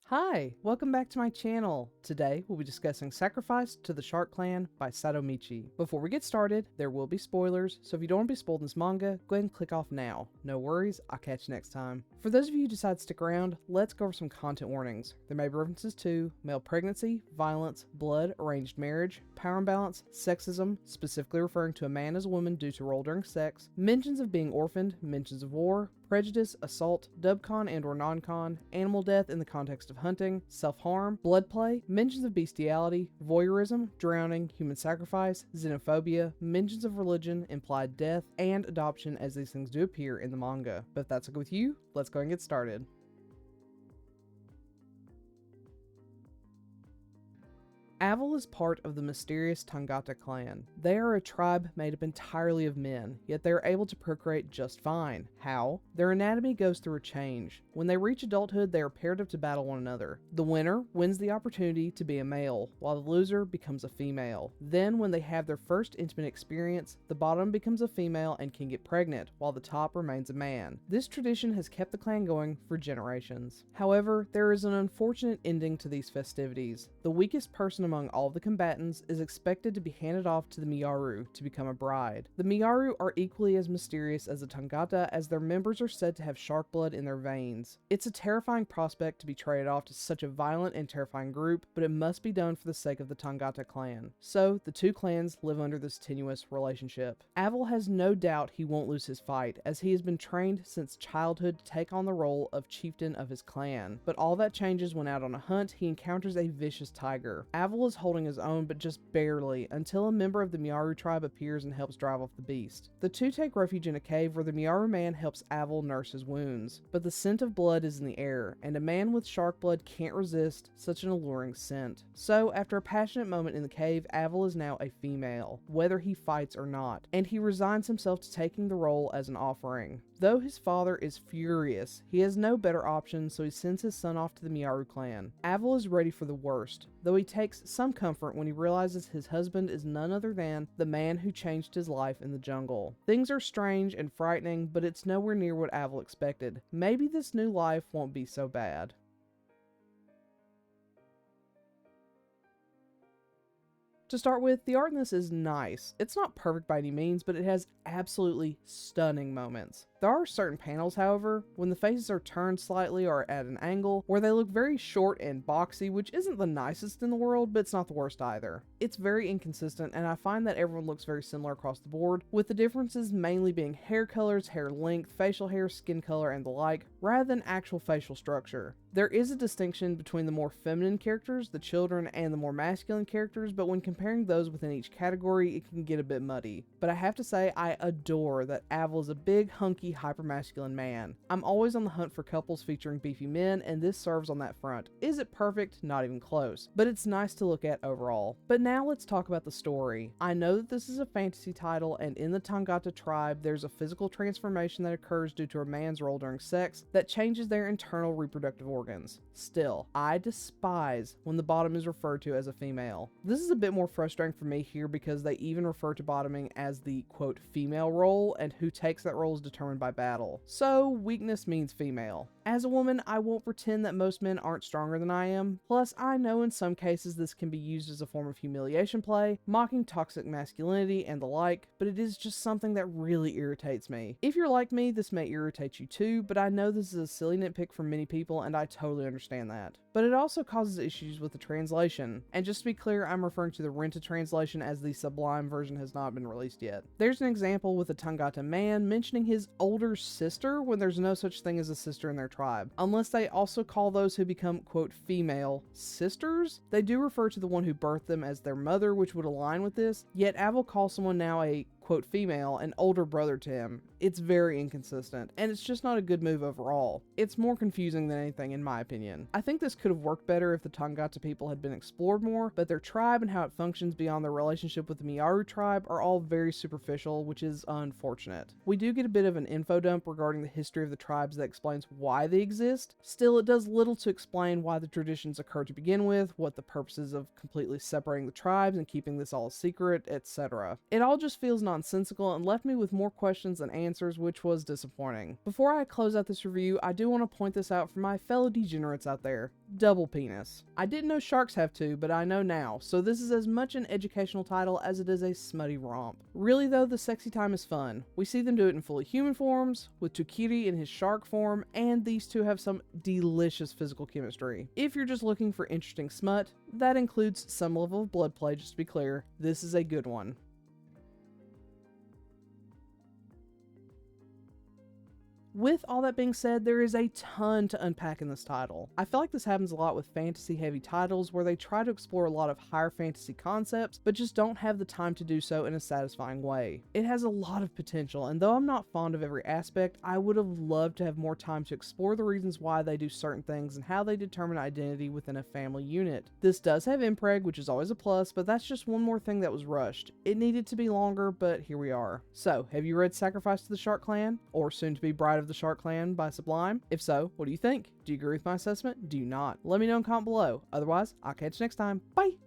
Hi, welcome back to my channel. Today we'll be discussing Sacrifice to the Shark Clan by Satomichi. Before we get started, there will be spoilers, so if you don't want to be spoiled in this manga, go ahead and click off now. No worries, I'll catch you next time. For those of you who decide to stick around, let's go over some content warnings. There may be references to male pregnancy, violence, blood, arranged marriage, power imbalance, sexism, specifically referring to a man as a woman due to role during sex, mentions of being orphaned, mentions of war, prejudice, assault, dubcon and or non-con, animal death in the context of hunting, self-harm, blood play, mentions of bestiality, voyeurism, drowning, human sacrifice, xenophobia, mentions of religion, implied death, and adoption as these things do appear in the manga. But if that's okay with you, let's go and get started. Aval is part of the mysterious Tangata clan. They are a tribe made up entirely of men, yet they are able to procreate just fine. How? Their anatomy goes through a change. When they reach adulthood, they are paired up to battle one another. The winner wins the opportunity to be a male, while the loser becomes a female. Then, when they have their first intimate experience, the bottom becomes a female and can get pregnant, while the top remains a man. This tradition has kept the clan going for generations. However, there is an unfortunate ending to these festivities. The weakest person among all of the combatants is expected to be handed off to the Miyaru to become a bride. The Miyaru are equally as mysterious as the Tangata, as their members are said to have shark blood in their veins. It's a terrifying prospect to be traded off to such a violent and terrifying group, but it must be done for the sake of the Tangata clan. So, the two clans live under this tenuous relationship. Aval has no doubt he won't lose his fight, as he has been trained since childhood to take on the role of chieftain of his clan. But all that changes when out on a hunt, he encounters a vicious tiger. Aval is holding his own, but just barely, until a member of the Miyaru tribe appears and helps drive off the beast. The two take refuge in a cave where the Miyaru man helps Aval nurse his wounds. But the scent of blood is in the air, and a man with shark blood can't resist such an alluring scent. So, after a passionate moment in the cave, Aval is now a female, whether he fights or not, and he resigns himself to taking the role as an offering. Though his father is furious, he has no better option, so he sends his son off to the Miyaru clan. Aval is ready for the worst, though he takes some comfort when he realizes his husband is none other than the man who changed his life in the jungle. Things are strange and frightening, but it's nowhere near what Aval expected. Maybe this new life won't be so bad. To start with, the art in this is nice. It's not perfect by any means, but it has absolutely stunning moments. There are certain panels, however, when the faces are turned slightly or at an angle, where they look very short and boxy, which isn't the nicest in the world, but it's not the worst either. It's very inconsistent, and I find that everyone looks very similar across the board, with the differences mainly being hair colors, hair length, facial hair, skin color, and the like, rather than actual facial structure. There is a distinction between the more feminine characters, the children, and the more masculine characters, but when comparing those within each category, it can get a bit muddy. But I have to say, I adore that Aval is a big, hunky, hypermasculine man. I'm always on the hunt for couples featuring beefy men, and this serves on that front. Is it perfect? Not even close. But it's nice to look at overall. But now let's talk about the story. I know that this is a fantasy title, and in the Tangata tribe, there's a physical transformation that occurs due to a man's role during sex that changes their internal reproductive organs. Still, I despise when the bottom is referred to as a female. This is a bit more frustrating for me here because they even refer to bottoming as the quote female role, and who takes that role is determined by battle. So weakness means female. As a woman, I won't pretend that most men aren't stronger than I am. Plus, I know in some cases this can be used as a form of humiliation play, mocking toxic masculinity and the like, but it is just something that really irritates me. If you're like me, this may irritate you too, but I know this is a silly nitpick for many people, and I totally understand that. But it also causes issues with the translation. And just to be clear, I'm referring to the Renta translation, as the Sublime version has not been released yet. There's an example with a Tangata man mentioning his older sister when there's no such thing as a sister in their tribe. Unless they also call those who become, quote, female sisters. They do refer to the one who birthed them as their mother, which would align with this, yet Aval calls someone now a quote female, an older brother to him. It's very inconsistent, and it's just not a good move overall. It's more confusing than anything in my opinion. I think this could have worked better if the Tangata people had been explored more, but their tribe and how it functions beyond their relationship with the Miyaru tribe are all very superficial, which is unfortunate. We do get a bit of an info dump regarding the history of the tribes that explains why they exist. Still, it does little to explain why the traditions occur to begin with, what the purposes of completely separating the tribes and keeping this all a secret, etc. It all just feels not nonsensical and left me with more questions than answers, which was disappointing. Before I close out this review, I do want to point this out for my fellow degenerates out there. Double penis. I didn't know sharks have two, but I know now, so this is as much an educational title as it is a smutty romp. Really though, the sexy time is fun. We see them do it in fully human forms, with Tukiri in his shark form, and these two have some delicious physical chemistry. If you're just looking for interesting smut, that includes some level of blood play, just to be clear, this is a good one. With all that being said, there is a ton to unpack in this title. I feel like this happens a lot with fantasy-heavy titles where they try to explore a lot of higher fantasy concepts, but just don't have the time to do so in a satisfying way. It has a lot of potential, and though I'm not fond of every aspect, I would have loved to have more time to explore the reasons why they do certain things and how they determine identity within a family unit. This does have impreg, which is always a plus, but that's just one more thing that was rushed. It needed to be longer, but here we are. So, have you read Sacrifice to the Shark Clan? Or soon to be Bride of the Shark Clan by Sublime? If so, what do you think? Do you agree with my assessment? Do you not? Let me know in comment below. Otherwise, I'll catch you next time. Bye!